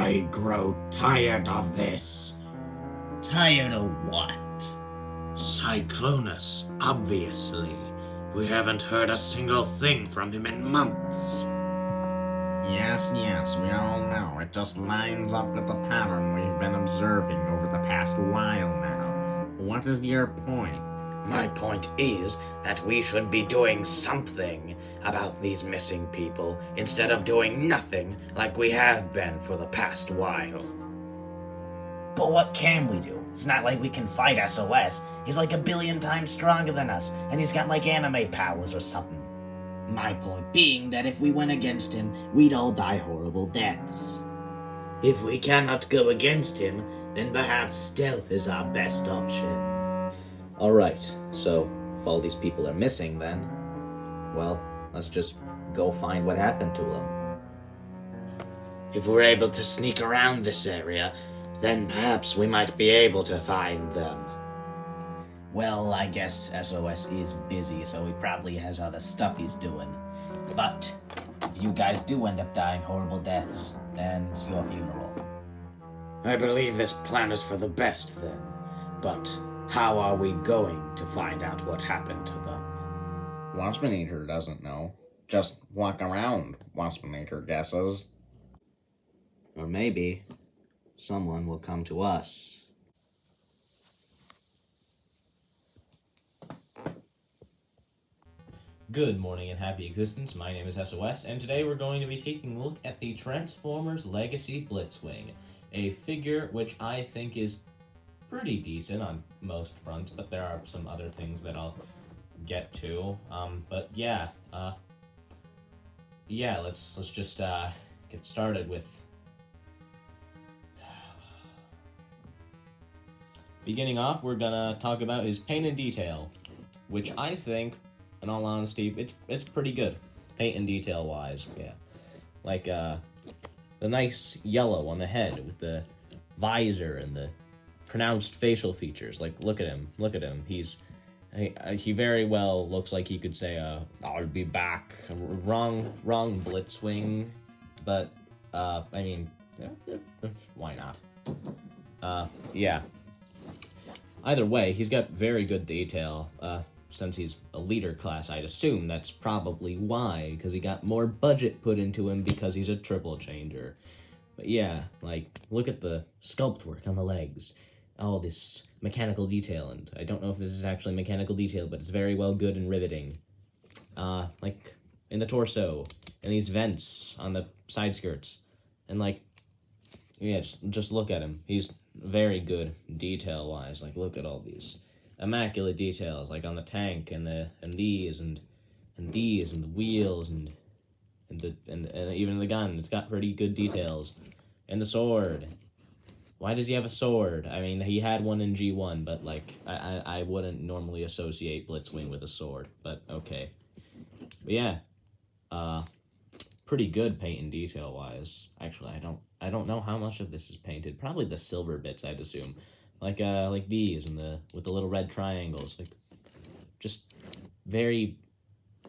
I grow tired of this. Tired of what? Cyclonus, obviously. We haven't heard a single thing from him in months. Yes, we all know. It just lines up with the pattern we've been observing over the past while now. What is your point? My point is that we should be doing something about these missing people instead of doing nothing like we have been for the past while. But what can we do? It's not like we can fight SOS. He's like 1 billion times stronger than us, and he's got like anime powers or something. My point being that if we went against him, we'd all die horrible deaths. If we cannot go against him, then perhaps stealth is our best option. Alright, so if all these people are missing then, well, let's just go find what happened to them. If we're able to sneak around this area, then perhaps we might be able to find them. Well, I guess SOS is busy, so he probably has other stuff he's doing. But if you guys do end up dying horrible deaths, then it's your funeral. I believe this plan is for the best then, but how are we going to find out what happened to them? Waspinator doesn't know. Just walk around, Waspinator guesses. Or maybe someone will come to us. Good morning and happy existence, my name is SOS, and today we're going to be taking a look at the Transformers Legacy Blitzwing, a figure which I think is pretty decent on most fronts, but there are some other things that I'll get to. But yeah, let's just get started with beginning off. We're gonna talk about his paint and detail, which I think, in all honesty, it's pretty good, paint and detail wise. Yeah, like the nice yellow on the head with the visor and the pronounced facial features. Like, look at him. He very well looks like he could say, "I'll be back." Wrong Blitzwing, but I mean, why not? Yeah. Either way, he's got very good detail. Since he's a leader class, I'd assume that's probably why, because he got more budget put into him because he's a triple changer. But yeah, like, look at the sculpt work on the legs. All this mechanical detail, and I don't know if this is actually mechanical detail, but it's very well good and riveting. Like, in the torso, and these vents on the side skirts, and like, yeah, just look at him. He's very good detail-wise. Like, look at all these immaculate details, like on the tank and these and the wheels and even the gun. It's got pretty good details. And the sword. Why does he have a sword? I mean, he had one in G1, but like I wouldn't normally associate Blitzwing with a sword, but okay. But yeah, pretty good paint and detail wise. Actually, I don't know how much of this is painted. Probably the silver bits, I'd assume. Like these and with the little red triangles, like, just very,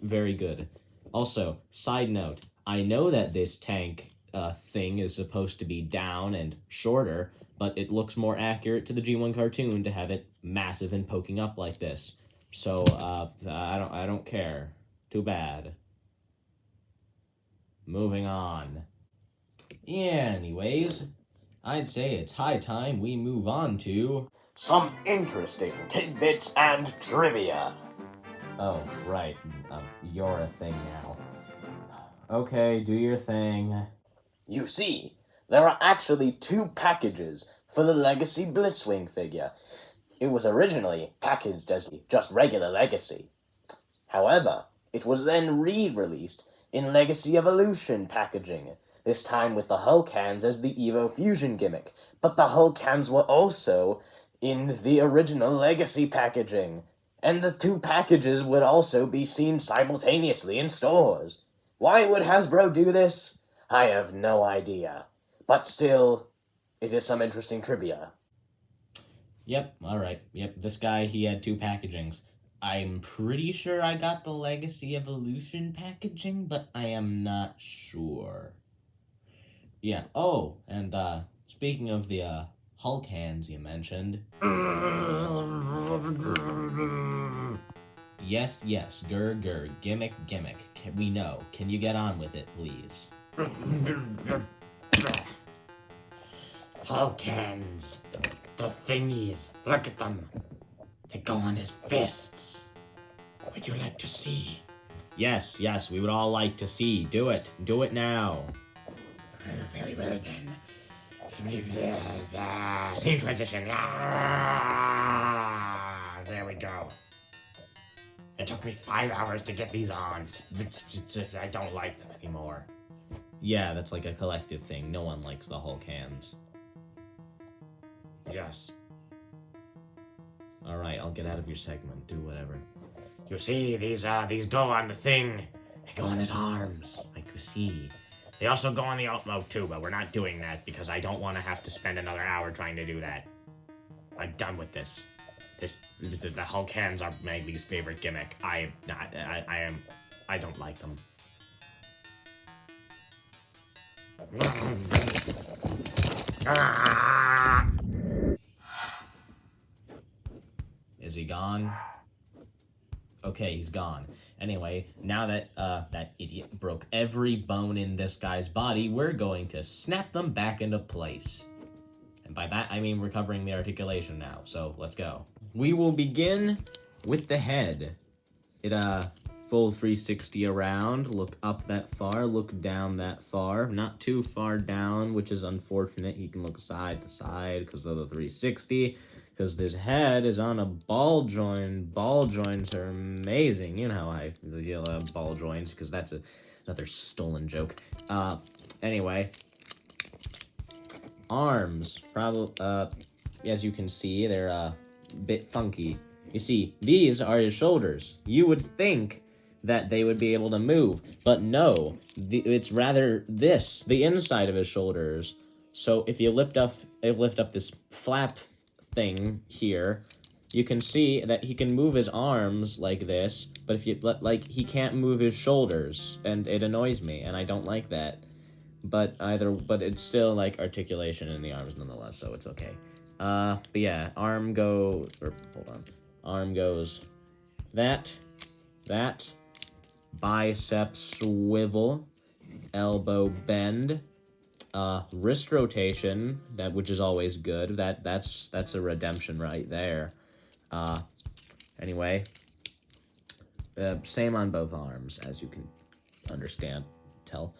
very good. Also, side note, I know that this tank thing is supposed to be down and shorter, but it looks more accurate to the G1 cartoon to have it massive and poking up like this. So I don't care. Too bad. Moving on. Yeah, anyways, I'd say it's high time we move on to some interesting tidbits and trivia. Oh, right. You're a thing now. Okay, do your thing. You see, there are actually 2 packages for the Legacy Blitzwing figure. It was originally packaged as just regular Legacy. However, it was then re-released in Legacy Evolution packaging, this time with the Hulk hands as the Evo Fusion gimmick, but the Hulk hands were also in the original Legacy packaging, and the 2 packages would also be seen simultaneously in stores. Why would Hasbro do this? I have no idea. But still, it is some interesting trivia. Yep, alright. Yep, this guy, he had 2 packagings. I'm pretty sure I got the Legacy Evolution packaging, but I am not sure. Yeah. Oh, and speaking of the Hulk hands you mentioned. Yes, yes, gur, gimmick. We know. Can you get on with it, please? Hulk hands. The thingies. Look at them. They go on his fists. Would you like to see? Yes, we would all like to see. Do it now. Very well then. Scene transition. There we go. It took me 5 hours to get these on. I don't like them anymore. Yeah, that's like a collective thing. No one likes the Hulk hands. Yes. Alright, I'll get out of your segment. Do whatever. You see, these go on the thing. They go on his arms, like you see. They also go on the alt mode too, but we're not doing that because I don't want to have to spend another hour trying to do that. I'm done with this. The Hulk hands are my least favorite gimmick. I don't like them. Is he gone? Okay, he's gone. Anyway, now that that idiot broke every bone in this guy's body, we're going to snap them back into place. And by that, I mean recovering the articulation now. So, let's go. We will begin with the head. It, full 360 around, look up that far, look down that far, not too far down, which is unfortunate. He can look side to side because of the 360, because this head is on a ball joint. Ball joints are amazing. You know how I feel about ball joints, because that's another stolen joke. Anyway, arms, probably, as you can see, they're a bit funky. You see, these are his shoulders. You would think that they would be able to move, but no, it's rather this, the inside of his shoulders. So if you lift up this flap thing here, you can see that he can move his arms like this, but if you he can't move his shoulders, and it annoys me, and I don't like that. But it's still like articulation in the arms nonetheless, so it's okay. But yeah, arm goes that, bicep swivel, elbow bend, wrist rotation, which is always good. That's a redemption right there. Anyway, same on both arms, as you can tell.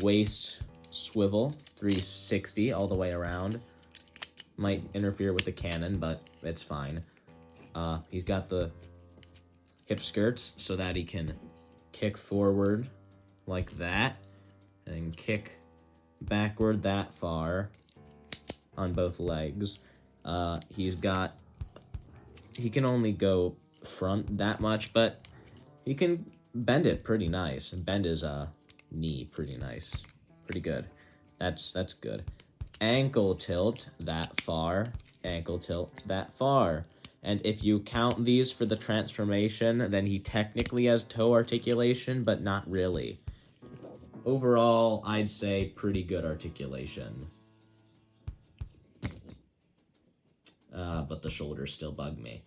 Waist swivel, 360 all the way around. Might interfere with the cannon, but it's fine. He's got the hip skirts so that he can kick forward like that, and kick backward that far on both legs. He can only go front that much, but he can bend it pretty nice. Bend his knee pretty nice. Pretty good. That's good. Ankle tilt that far. Ankle tilt that far. And if you count these for the transformation, then he technically has toe articulation, but not really. Overall, I'd say pretty good articulation. But the shoulders still bug me.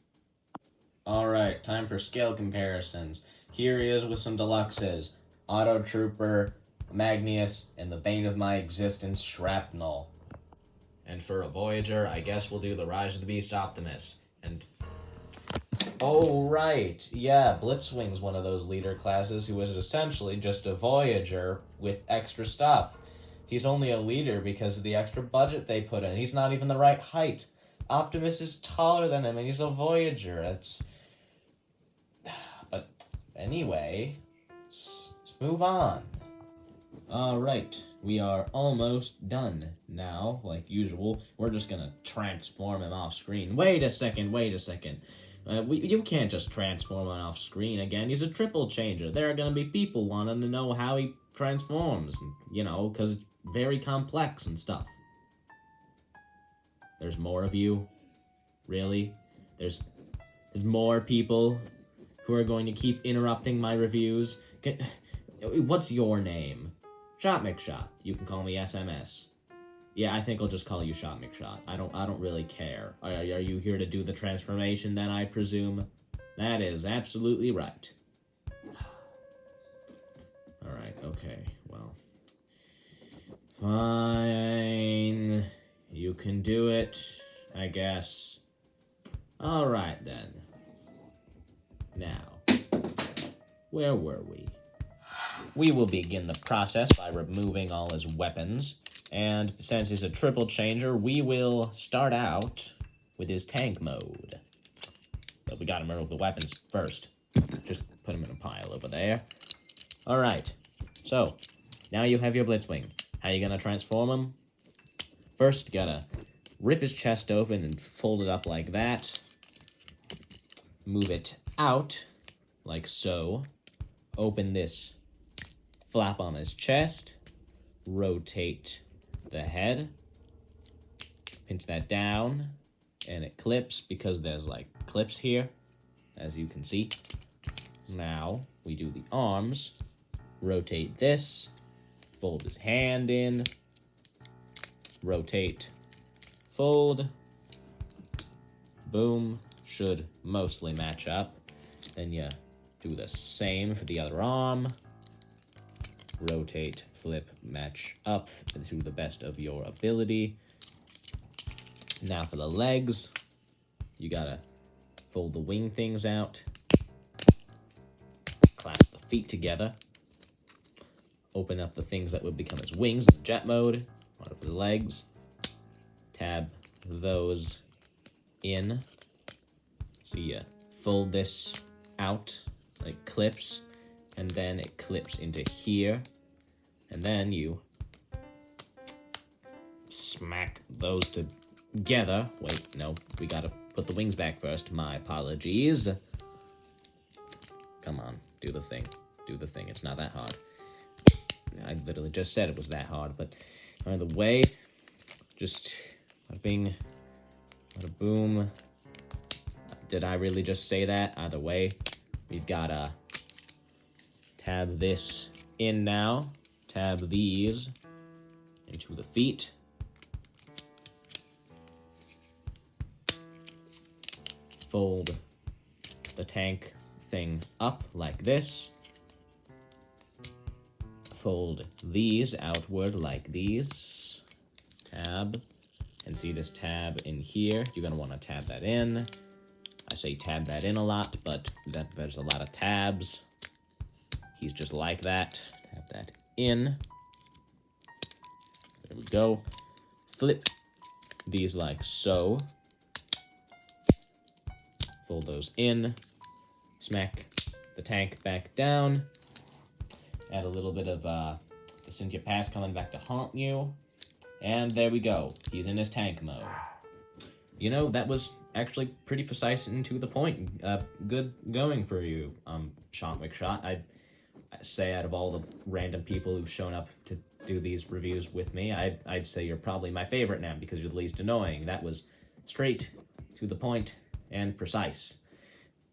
Alright, time for scale comparisons. Here he is with some deluxes. Auto Trooper, Magnius, and the bane of my existence, Shrapnel. And for a Voyager, I guess we'll do the Rise of the Beast Optimus. And oh, right. Yeah, Blitzwing's one of those leader classes who is essentially just a Voyager with extra stuff. He's only a leader because of the extra budget they put in. He's not even the right height. Optimus is taller than him, and he's a Voyager. But anyway, let's move on. Alright, we are almost done now. Like usual, we're just gonna transform him off screen. Wait a second. You can't just transform him off screen again. He's a triple changer. There are gonna be people wanting to know how he transforms, because it's very complex and stuff. There's more of you? Really? There's more people who are going to keep interrupting my reviews? What's your name? Shot McShot. You can call me SMS. Yeah, I think I'll just call you Shot McShot. I don't really care. Are you here to do the transformation then, I presume? That is absolutely right. Alright, okay, well. Fine. You can do it, I guess. Alright then. Now, where were we? We will begin the process by removing all his weapons. And since he's a triple changer, we will start out with his tank mode. But we gotta remove the weapons first. Just put them in a pile over there. Alright, so, now you have your Blitzwing. How you gonna transform him? First, you gotta rip his chest open and fold it up like that. Move it out, like so. Open this flap on his chest. Rotate the head. Pinch that down. And it clips because there's like clips here, as you can see. Now, we do the arms. Rotate this. Fold his hand in. Rotate. Fold. Boom. Should mostly match up. Then you do the same for the other arm. Rotate, flip, match up to the best of your ability. Now for the legs, you gotta fold the wing things out. Clasp the feet together. Open up the things that would become his wings in jet mode. One of the legs. Tab those in. So you fold this out like clips, and then it clips into here, and then you smack those together. Wait, no, we gotta put the wings back first. My apologies. Come on, do the thing. Do the thing. It's not that hard. I literally just said it was that hard, but by the way, just bada bing, bada boom. Did I really just say that? Either way, we've gotta tab this in now. Tab these into the feet. Fold the tank thing up like this. Fold these outward like these. Tab. And see this tab in here? You're gonna want to tab that in. I say tab that in a lot, but there's a lot of tabs. He's just like that. Tab that in. There we go. Flip these like so. Fold those in. Smack the tank back down. Add a little bit of the Cynthia Pass coming back to haunt you. And there we go. He's in his tank mode. You know, that was actually pretty precise and to the point. Good going for you, Shot McShot. I'd say out of all the random people who've shown up to do these reviews with me, I'd say you're probably my favorite now because you're the least annoying. That was straight, to the point, and precise.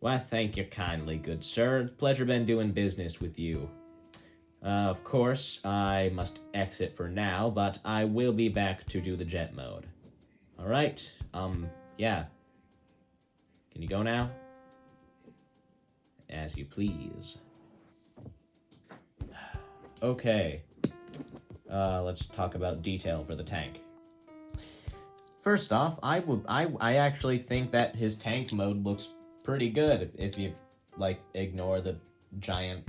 Well, thank you kindly, good sir. Pleasure been doing business with you. Of course, I must exit for now, but I will be back to do the jet mode. Alright, yeah. Can you go now? As you please. Okay. Let's talk about detail for the tank. First off, I actually think that his tank mode looks pretty good if you, like, ignore the giant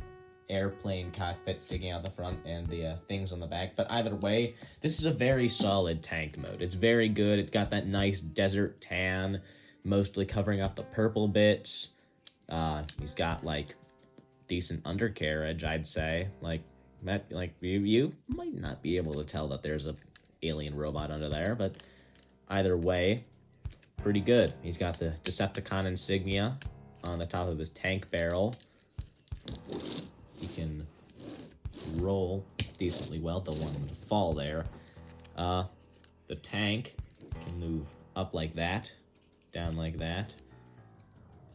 airplane cockpit sticking out the front and the things on the back. But either way, this is a very solid tank mode. It's very good. It's got that nice desert tan, mostly covering up the purple bits. He's got, like, decent undercarriage, I'd say. Like you might not be able to tell that there's a alien robot under there, but either way, pretty good. He's got the Decepticon insignia on the top of his tank barrel. He can roll decently well. Don't want him to fall there. The tank can move up like that, down like that,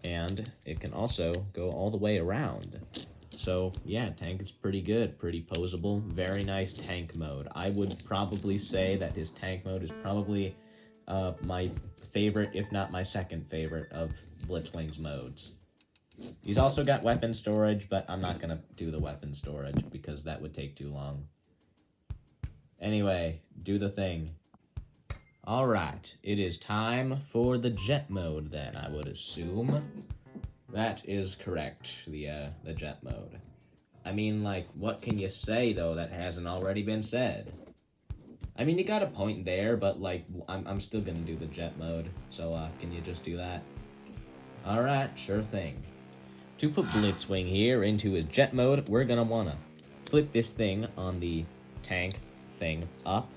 and it can also go all the way around. So, yeah, tank is pretty good, pretty posable, very nice tank mode. I would probably say that his tank mode is probably my favorite, if not my second favorite, of Blitzwing's modes. He's also got weapon storage, but I'm not going to do the weapon storage because that would take too long. Anyway, do the thing. Alright, it is time for the jet mode then, I would assume. That is correct, the jet mode. I mean, like, what can you say, though, that hasn't already been said? I mean, you got a point there, but, like, I'm still gonna do the jet mode, so, can you just do that? Alright, sure thing. To put Blitzwing here into his jet mode, we're gonna wanna flip this thing on the tank thing up,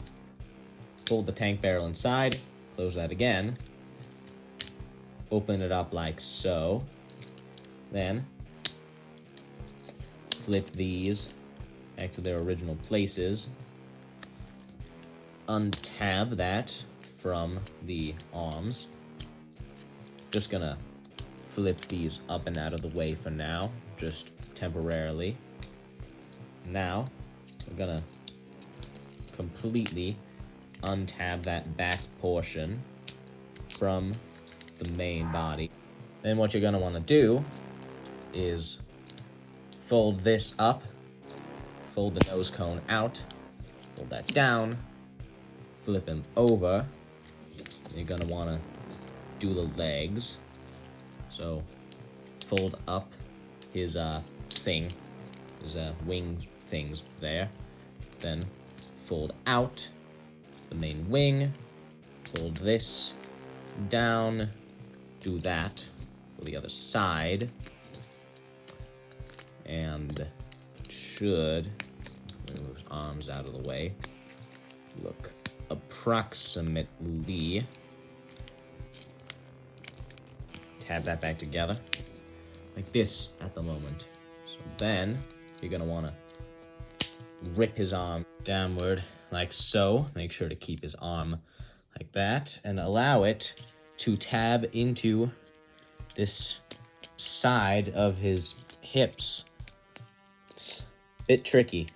fold the tank barrel inside, close that again, open it up like so, then flip these back to their original places, untab that from the arms, just gonna flip these up and out of the way for now, just temporarily. Now, we're gonna completely untab that back portion from the main body. Then what you're gonna wanna do is fold this up, fold the nose cone out, fold that down, flip him over. You're gonna wanna do the legs. So, fold up his thing, his wing things there. Then fold out the main wing, fold this down, do that for the other side, and should move his arms out of the way. Look approximately. Tab that back together like this at the moment. So then you're gonna want to rip his arm downward like so. Make sure to keep his arm like that and allow it to tab into this side of his hips. It's a bit tricky.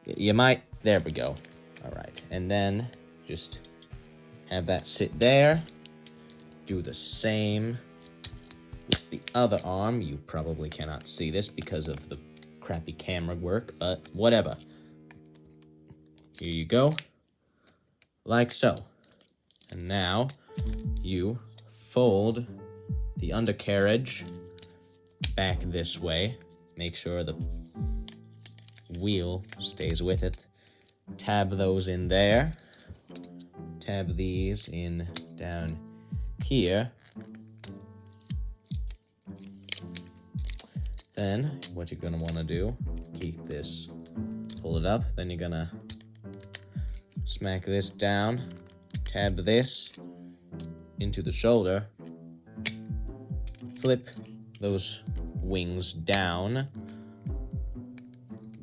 You might, there we go. All right, and then just have that sit there. Do the same with the other arm. You probably cannot see this because of the crappy camera work, but whatever. Here you go. Like so. And now you fold the undercarriage back this way. Make sure the wheel stays with it. Tab those in there. Tab these in down here. Then what you're gonna want to do, keep this, pull it up, then you're gonna smack this down, tab this into the shoulder, flip those wings down,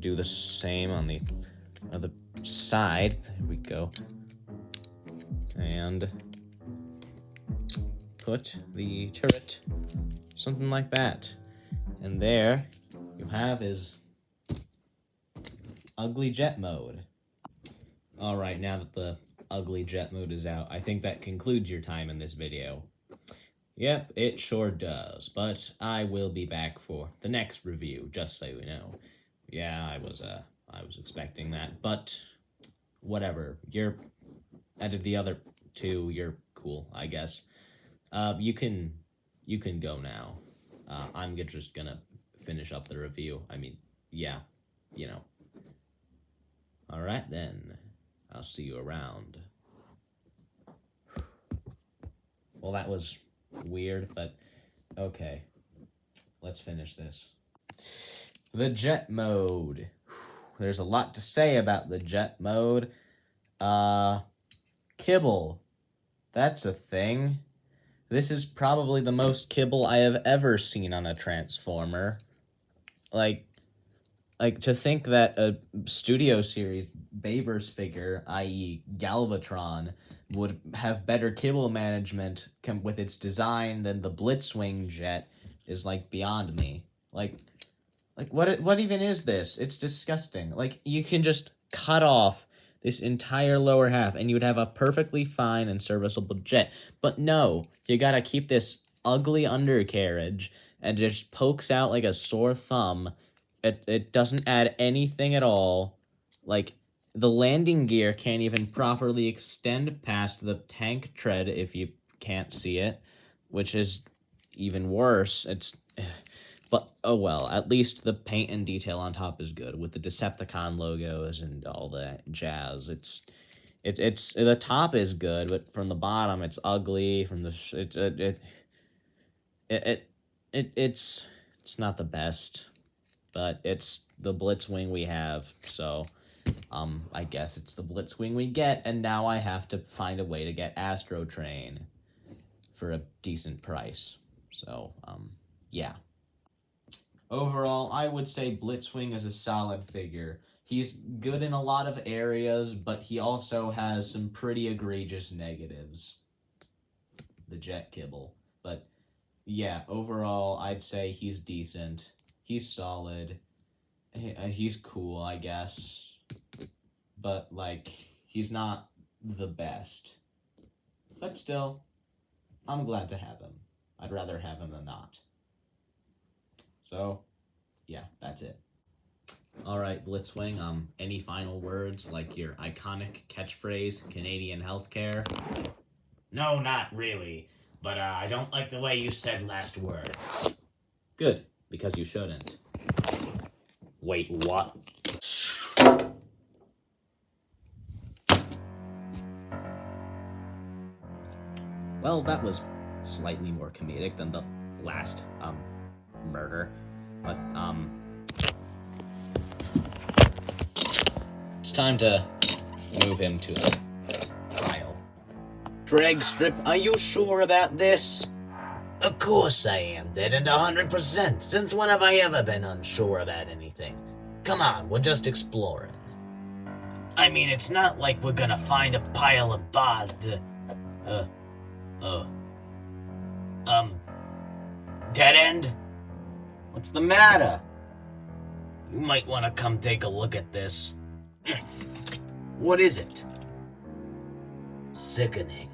do the same on the other side. There we go. And put the turret, something like that. And there you have his ugly jet mode. Alright, now that the ugly jet mode is out, I think that concludes your time in this video. Yep, it sure does, but I will be back for the next review, just so you know. Yeah, I was expecting that, but whatever. You're, out of the other two, you're cool, I guess. You can go now. I'm just gonna finish up the review. I mean, yeah, you know. Alright then, I'll see you around. Well, that was weird, but okay. Let's finish this. The jet mode. There's a lot to say about the jet mode. Kibble. That's a thing. This is probably the most kibble I have ever seen on a Transformer. Like to think that a Studio Series Bayverse figure, i.e. Galvatron, would have better kibble management with its design than the Blitzwing jet is like beyond me. Like what even is this? It's disgusting. Like, you can just cut off this entire lower half and you would have a perfectly fine and serviceable jet. But no, you gotta keep this ugly undercarriage and it just pokes out like a sore thumb. It doesn't add anything at all. Like, the landing gear can't even properly extend past the tank tread if you can't see it, which is even worse. But oh well, at least the paint and detail on top is good with the Decepticon logos and all that jazz. It's the top is good, but from the bottom it's ugly. From the it's not the best, but it's the Blitzwing we have. So I guess it's the Blitzwing we get, and now I have to find a way to get Astro Train for a decent price. So yeah. Overall, I would say Blitzwing is a solid figure. He's good in a lot of areas, but he also has some pretty egregious negatives. The jet kibble. But yeah, overall, I'd say he's decent. He's solid. He's cool, I guess. But, like, he's not the best. But still, I'm glad to have him. I'd rather have him than not. So, yeah, that's it. Alright, Blitzwing, any final words, like your iconic catchphrase, Canadian healthcare? No, not really. But I don't like the way you said last words. Good, because you shouldn't. Wait, what? Well, that was slightly more comedic than the last, murder. But, it's time to move him to a pile. Dragstrip, are you sure about this? Of course I am, Dead, and 100%. Since when have I ever been unsure about anything? Come on, we're just exploring. I mean, it's not like we're gonna find a pile of dead end? What's the matter? You might want to come take a look at this. What is it? Sickening.